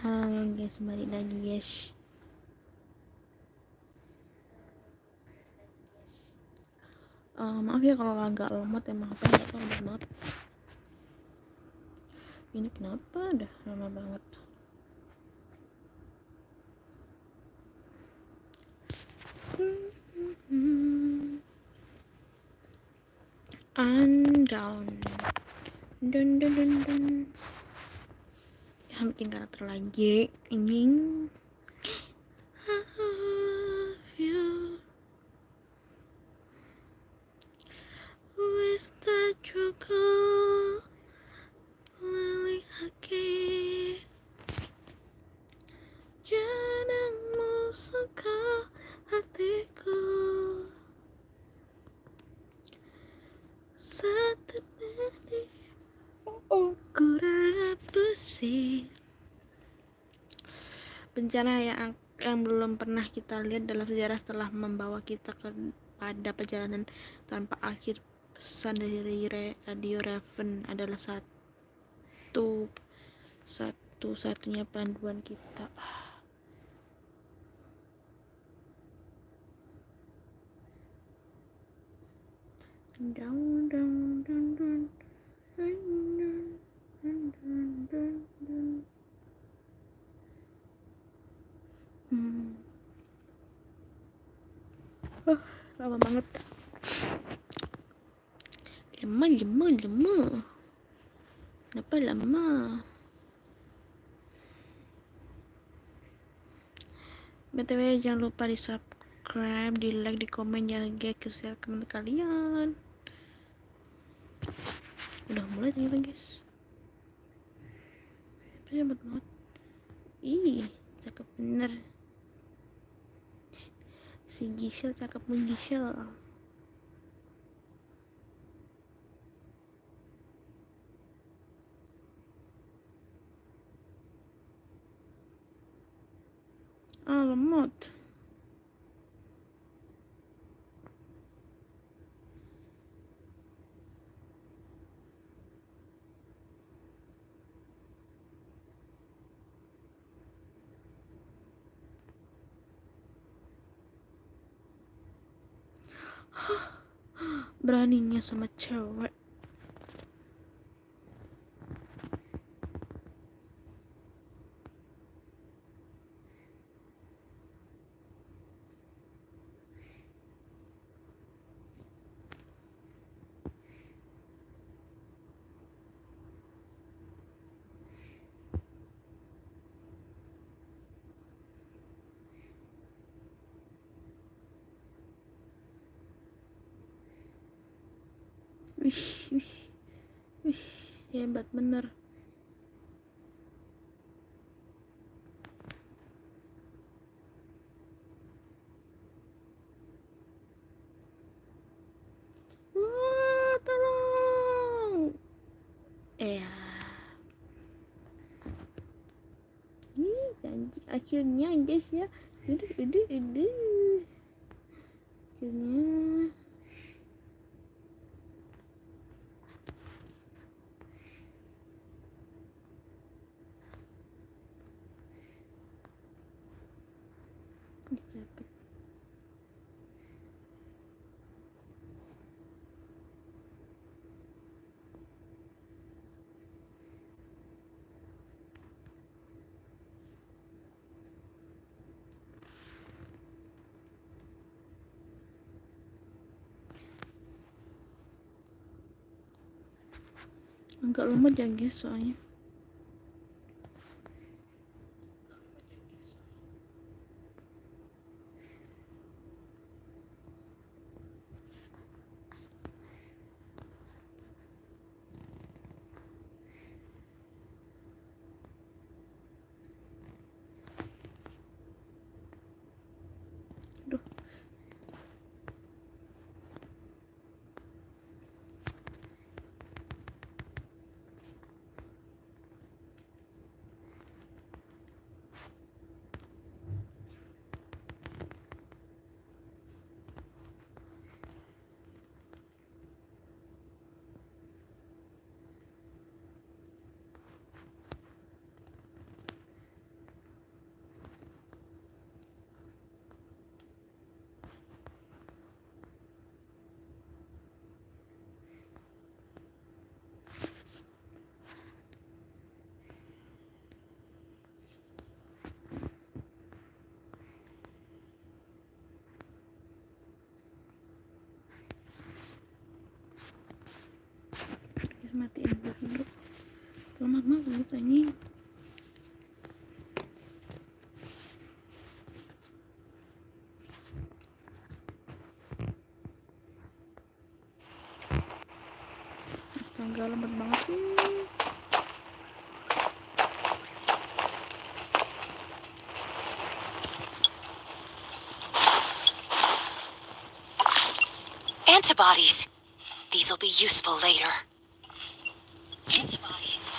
Halo guys, balik lagi guys. Maaf ya kalau agak lemot, emang apa nggak tahu, lemot banget. Ini kenapa udah lama banget. Undawn, dun dun dun dun. Bikin karakter lagi ini. Wis that you call lali hake jangan musuka hatiku satu tadi kurang pusing. Bencana yang belum pernah kita lihat dalam sejarah setelah membawa kita pada perjalanan tanpa akhir. Pesan dari Radio Raven adalah satu-satunya panduan kita. Lama banget. Lama. Kenapa lama? BTW jangan lupa di subscribe, di like, di komen, jangan ke share ke teman kalian. Udah mulai ternyata guys. Hebat banget. Ih, cakep bener. Si Gisel cakep Gisel. Lemot. Beraninya sama cewek. Wih, hebat bener. Wah, tolong. Ih, janji akhirnya guys ya. Akhirnya cakep. Agak lemot ya guys soalnya. Aduh. amat mah gitu anjing. Astaga, lambat banget sih. Antibodies. These will be useful later. Antibodies.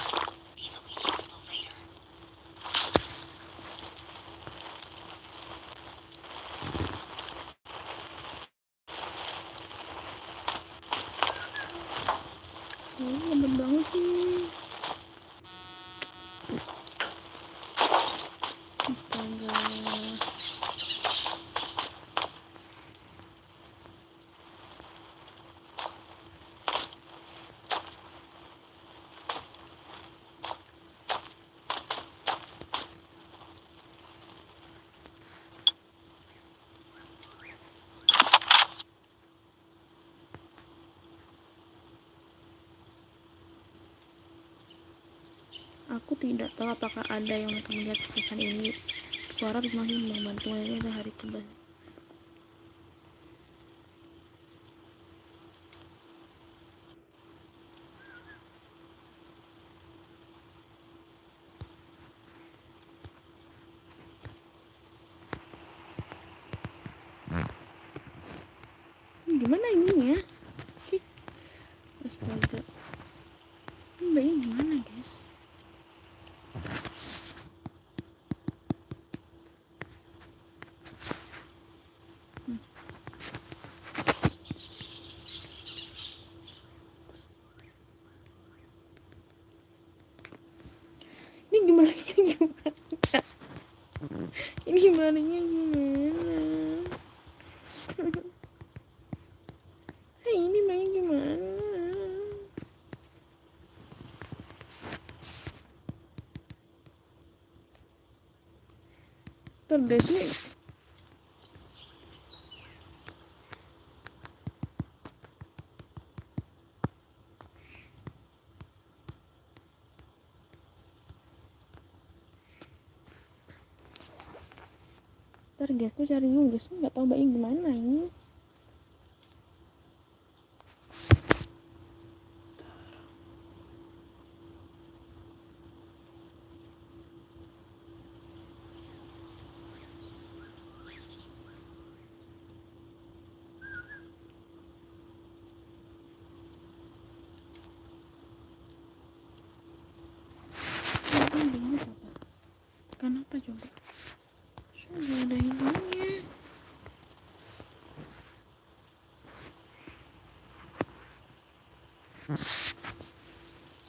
These will be useful later. Lambat banget sih. Astaga. Aku tidak tahu apakah ada yang akan melihat pesan ini. Suara masih membantu mereka hari kebal. Gimana ininya? Astaga. Ini bayi gimana, guys? Ini gimana? Ini gimana? Hai, ini bayi gimana? Terdes nih. Ntar guys, aku cari dulu guys, nggak tahu bayi gimana ini. Kenapa coba? Sudah ada hidungnya.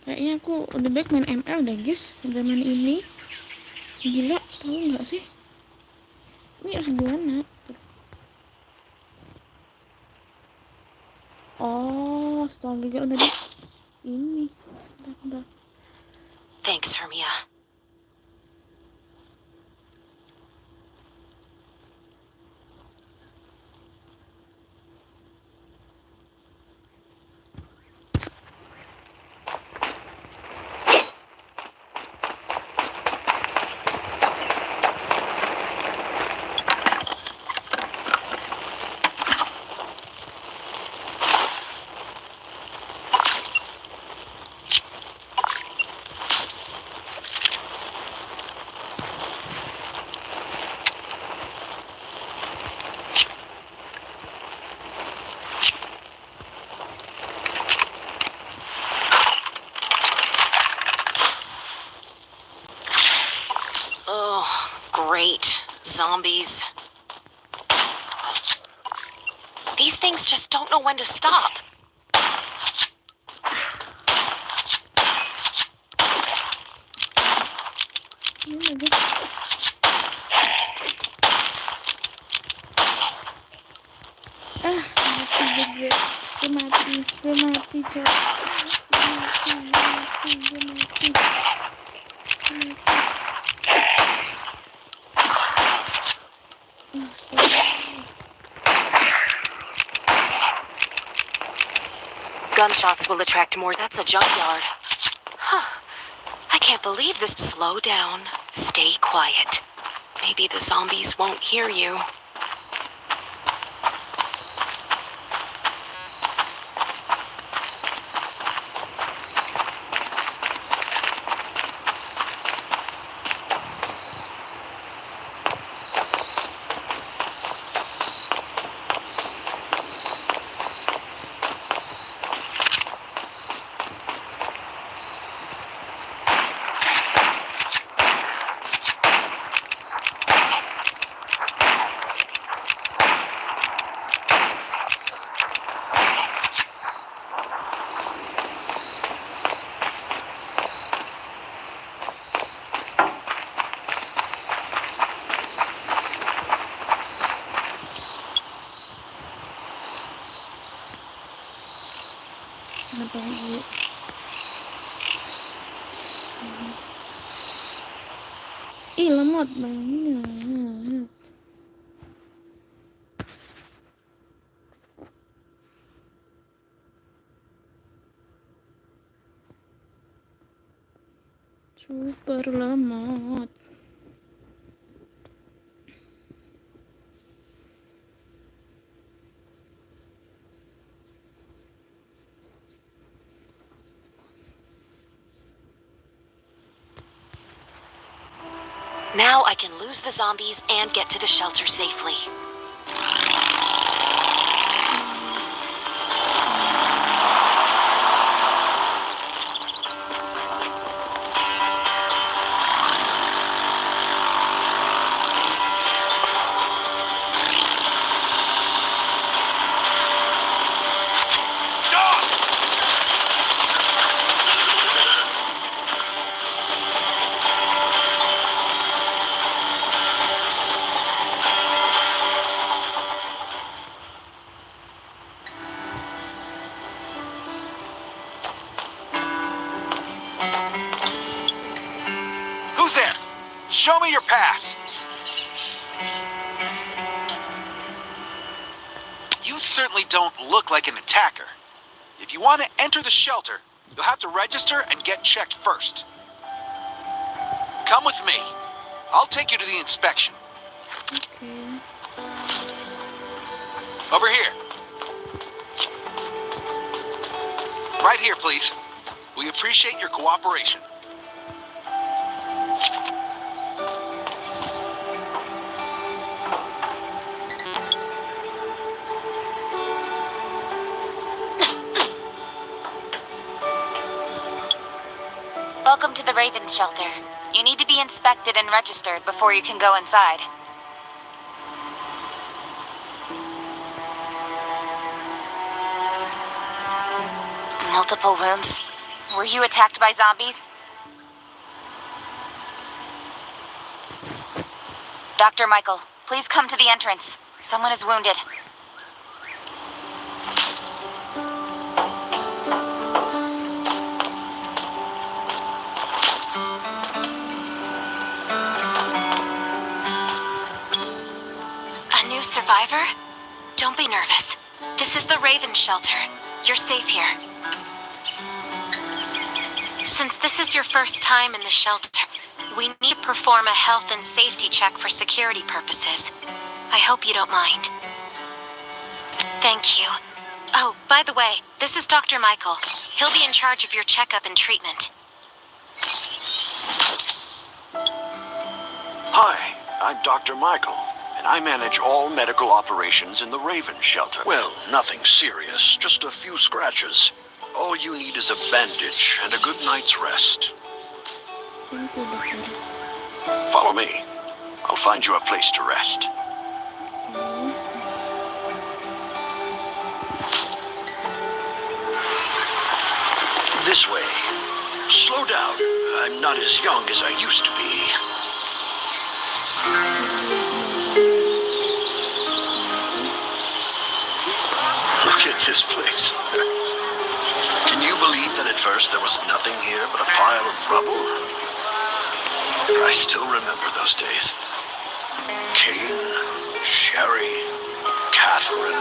Kayaknya aku udah baik main ML deh guys. Udah main ini. Gila, tahu nggak sih? Ini harus gimana? Oh, setelah gigit tadi ini. Udah. Thanks, Hermia. Oh, great. Zombies. These things just don't know when to stop. Mati cok. Gunshots will attract more. That's a junkyard. Huh. can't believe this. Slow down. Stay quiet. Maybe the zombies won't hear you. Apa lagi? Ih, lemot banget. Super lemot. Now I can lose the zombies and get to the shelter safely. Who's there? Show me your pass. You certainly don't look like an attacker. If you want to enter the shelter, you'll have to register and get checked first. Come with me. I'll take you to the inspection. Okay. Over here. Right here, please. We appreciate your cooperation. Welcome to the Raven Shelter. You need to be inspected and registered before you can go inside. Multiple wounds. Were you attacked by zombies? Dr. Michael, please come to the entrance. Someone is wounded. A new survivor? Don't be nervous. This is the Raven Shelter. You're safe here. Since this is your first time in the shelter, we need to perform a health and safety check for security purposes. I hope you don't mind. Thank you. Oh, by the way, this is Dr. Michael. He'll be in charge of your checkup and treatment. Hi, I'm Dr. Michael, and I manage all medical operations in the Raven Shelter. Well, nothing serious, just a few scratches. All you need is a bandage and a good night's rest. Thank you, dokter. Follow me. I'll find you a place to rest. This way. Slow down. I'm not as young as I used to be. Look at this place. Can you believe that at first there was nothing here but a pile of rubble? I still remember those days. Kane, Sherry, Catherine.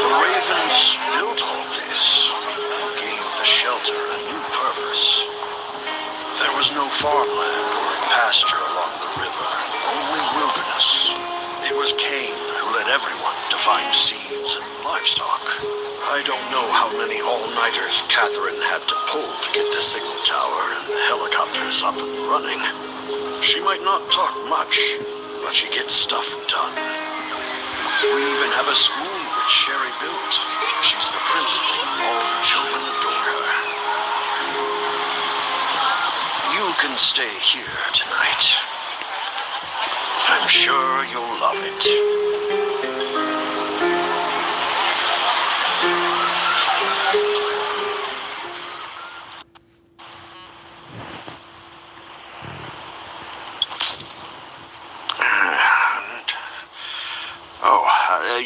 The Ravens built all this and gave the shelter a new purpose. There was no farmland or pasture along the river, only wilderness. It was Cain who led everyone to find seeds and livestock. I don't know how many all-nighters Catherine had to pull to get the signal tower and the helicopters up and running. She might not talk much, but she gets stuff done. We even have a school that Sherry built. She's the principal, and all the children adore her. You can stay here tonight. I'm sure you'll love it.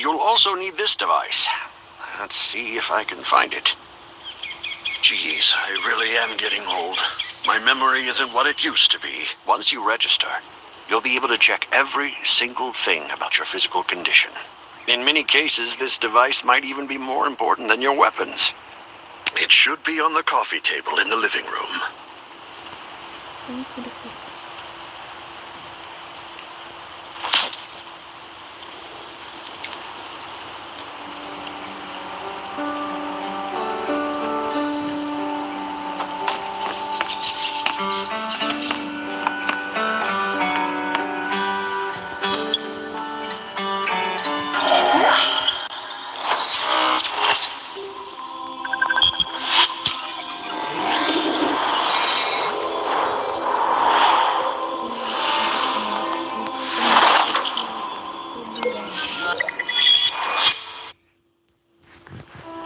You'll also need this device. Let's see if I can find it. Geez, I really am getting old. My memory isn't what it used to be. Once you register, you'll be able to check every single thing about your physical condition. In many cases, this device might even be more important than your weapons. It should be on the coffee table in the living room.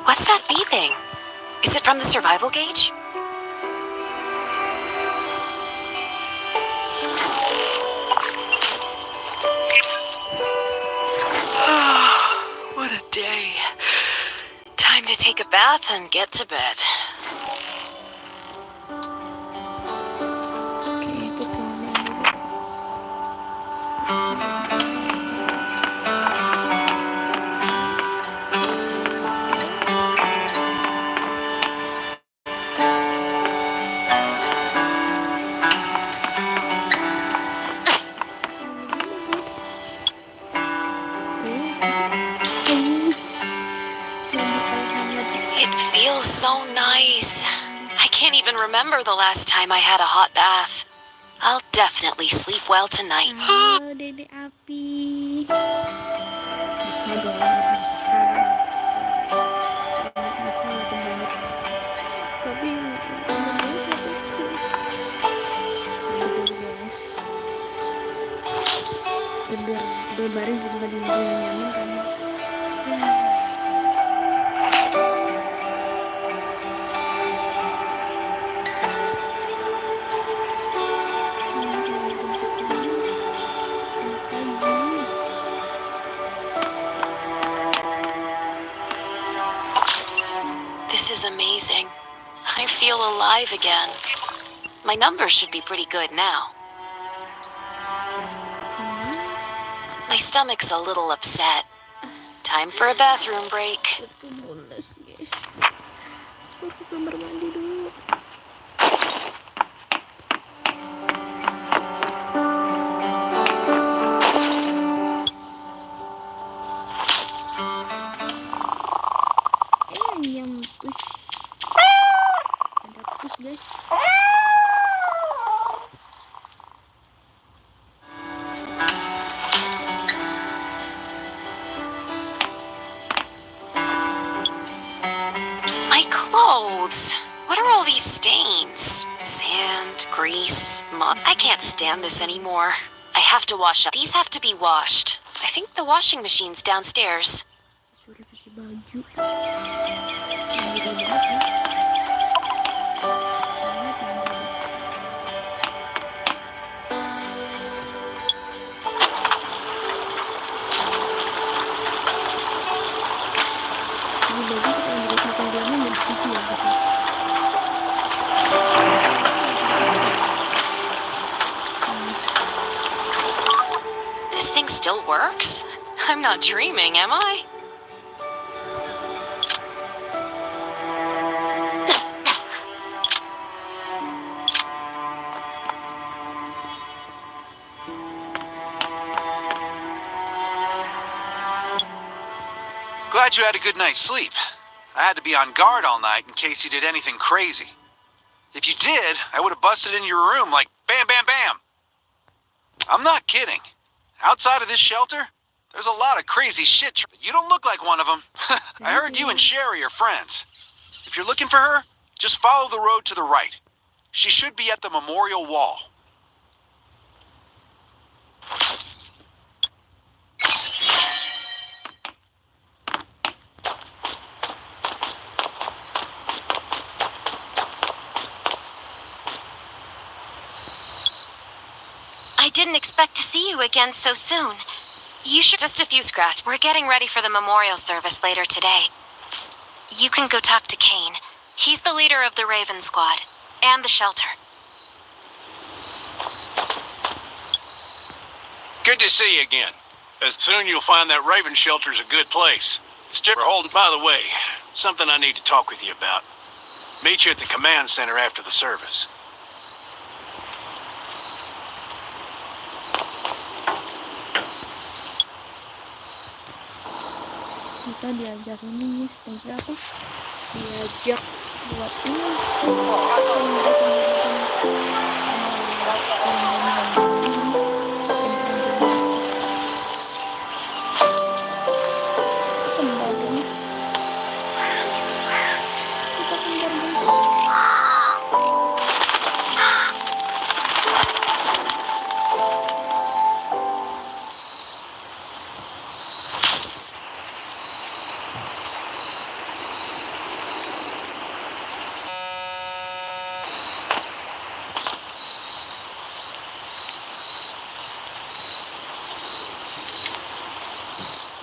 What's that beeping? Is it from the survival gauge? What a day. Time to take a bath and get to bed. Oke, itu kemana dulu? It feels so nice. I can't even remember the last time I had a hot bath. I'll definitely sleep well tonight. Halo Dede Api. Bisa dong, bisa. Bisa aku banget. Tapi guys. Berbaring di tempat yang nyaman kan. This is amazing. I feel alive again. My numbers should be pretty good now. My stomach's a little upset. Time for a bathroom break. Aku mules guys. Aku ke kamar mandi dulu. Ayam push. Ada push guys. My clothes. What are all these stains? Sand, grease, mud. I can't stand this anymore. I have to wash up. These have to be washed. I think the washing machine's downstairs. Suruh cuci baju. Mandi dulu ya. Sangat mandi. Ini baju kita yang makan bilangnya mau dicuci ya gitu. This thing still works? I'm not dreaming, am I? glad you had a good night's sleep. I had to be on guard all night in case you did anything crazy. If you did, I would have busted in your room like bam, bam, bam. I'm not kidding. Outside of this shelter, there's a lot of crazy shit. You don't look like one of them. I heard you and Sherry are friends. If you're looking for her, just follow the road to the right. She should be at the memorial wall. I didn't expect to see you again so soon. You should... Just a few scratches. We're getting ready for the memorial service later today. You can go talk to Kane. He's the leader of the Raven Squad and the shelter. Good to see you again. Soon you'll find that Raven shelter's a good place. Still holding. By the way, something I need to talk with you about. Meet you at the command center after the service. Kita diajak ini stage apa? Diajak buat ini.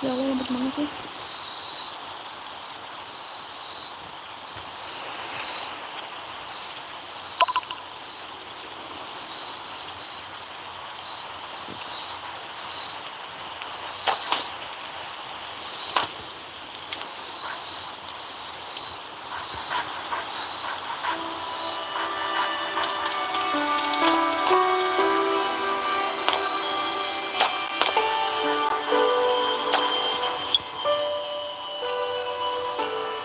Ya Allah, ribet banget sih.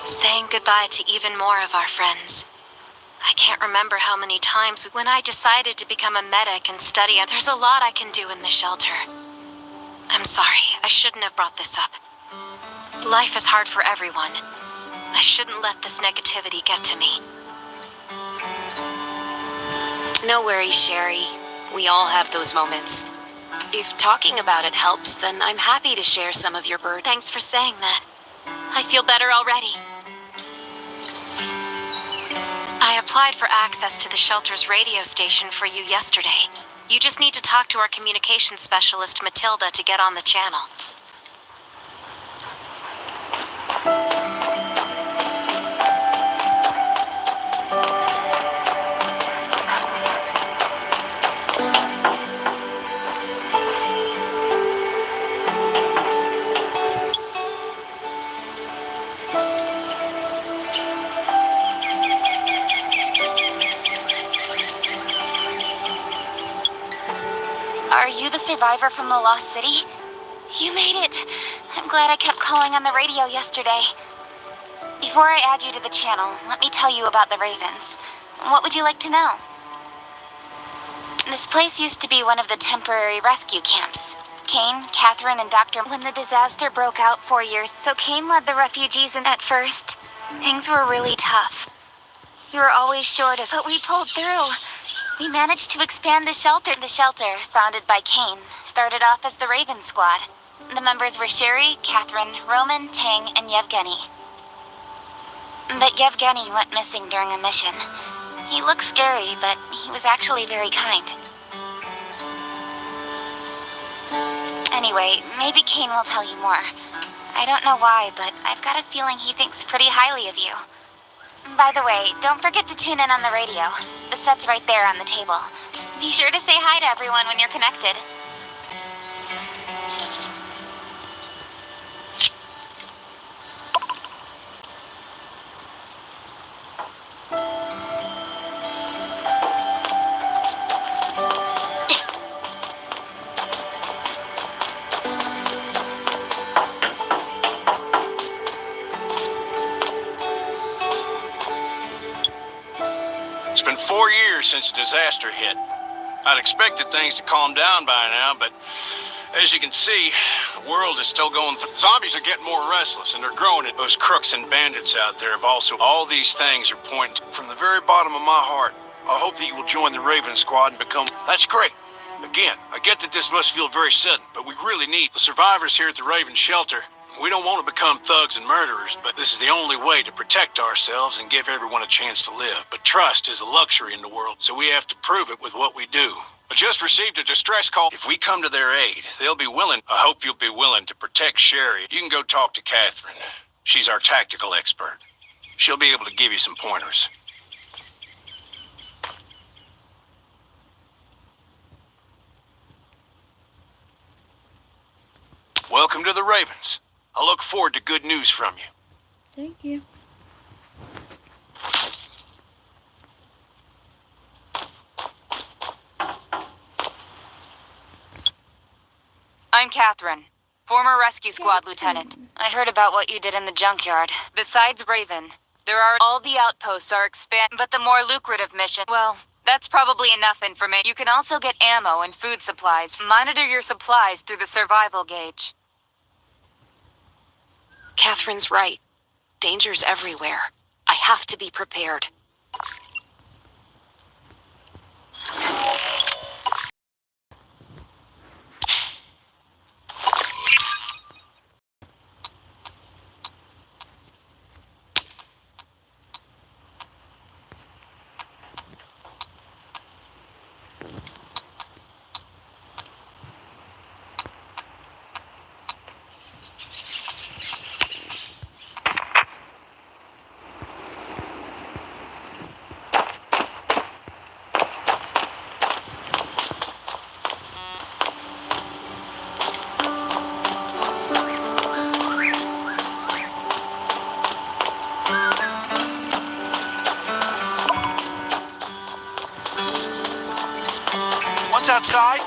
Saying goodbye to even more of our friends. I can't remember how many times when I decided to become a medic and study. There's a lot I can do in the shelter. I'm sorry, I shouldn't have brought this up. Life is hard for everyone. I shouldn't let this negativity get to me. No worries, Sherry. We all have those moments. If talking about it helps, then I'm happy to share some of your burden. Thanks for saying that. I feel better already. I applied for access to the shelter's radio station for you yesterday. You just need to talk to our communications specialist, Matilda, to get on the channel. Are you the survivor from the Lost City? You made it. I'm glad I kept calling on the radio yesterday. Before I add you to the channel, let me tell you about the Ravens. What would you like to know? This place used to be one of the temporary rescue camps. Kane, Catherine, and Dr. When the disaster broke out 4 years, so Kane led the refugees, and at first, things were really tough. We were always short of, but we pulled through. We managed to expand the shelter. The shelter, founded by Kane, started off as the Raven Squad. The members were Sherry, Catherine, Roman, Tang, and Yevgeny. But Yevgeny went missing during a mission. He looked scary, but he was actually very kind. Anyway, maybe Kane will tell you more. I don't know why, but I've got a feeling he thinks pretty highly of you. By the way, don't forget to tune in on the radio. The set's right there on the table. Be sure to say hi to everyone when you're connected. years since the disaster hit. I'd expected things to calm down by now, but as you can see, the world is still going through. Zombies are getting more restless, and they're growing. Those crooks and bandits out there have also. All these things are pointing from the very bottom of my heart. I hope that you will join the Raven Squad and become. That's great. Again, I get that this must feel very sudden, but we really need the survivors here at the Raven Shelter. We don't want to become thugs and murderers, but this is the only way to protect ourselves and give everyone a chance to live. But trust is a luxury in the world, so we have to prove it with what we do. I just received a distress call. If we come to their aid, they'll be willing. I hope you'll be willing to protect Sherry. You can go talk to Catherine. She's our tactical expert. She'll be able to give you some pointers. Welcome to the Ravens. I look forward to good news from you. Thank you. I'm Catherine, former rescue squad lieutenant. I heard about what you did in the junkyard. Besides Raven, there are all the outposts are but the more lucrative mission, well, that's probably enough information. You can also get ammo and food supplies. Monitor your supplies through the survival gauge. Catherine's right. Danger's everywhere. I have to be prepared. Once outside,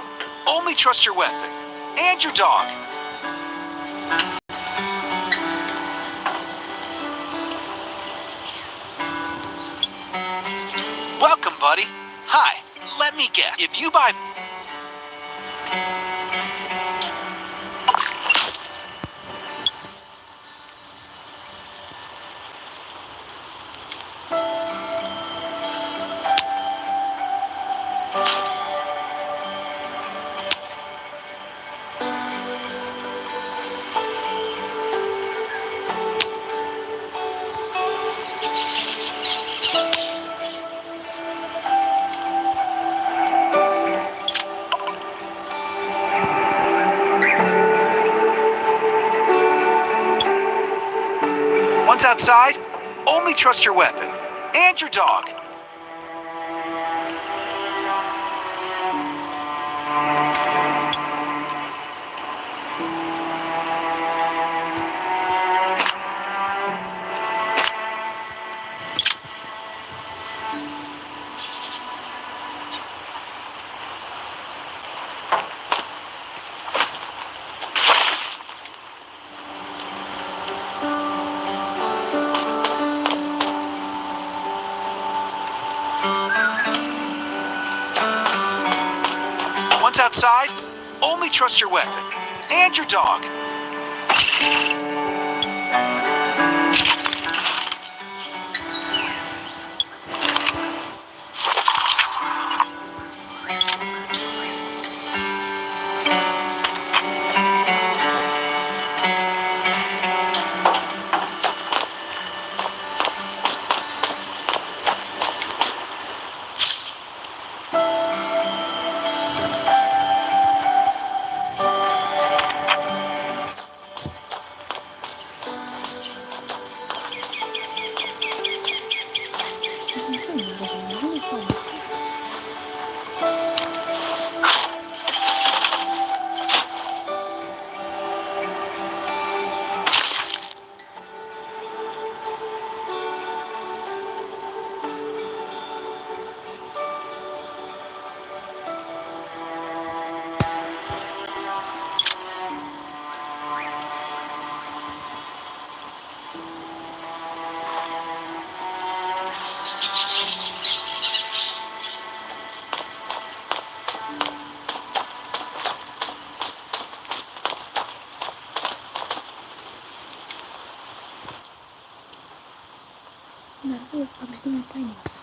only trust your weapon and your dog. Welcome, buddy. Hi, let me guess. If you buy... Once outside, only trust your weapon and your dog. Once outside, only trust your weapon and your dog. ngapain ya?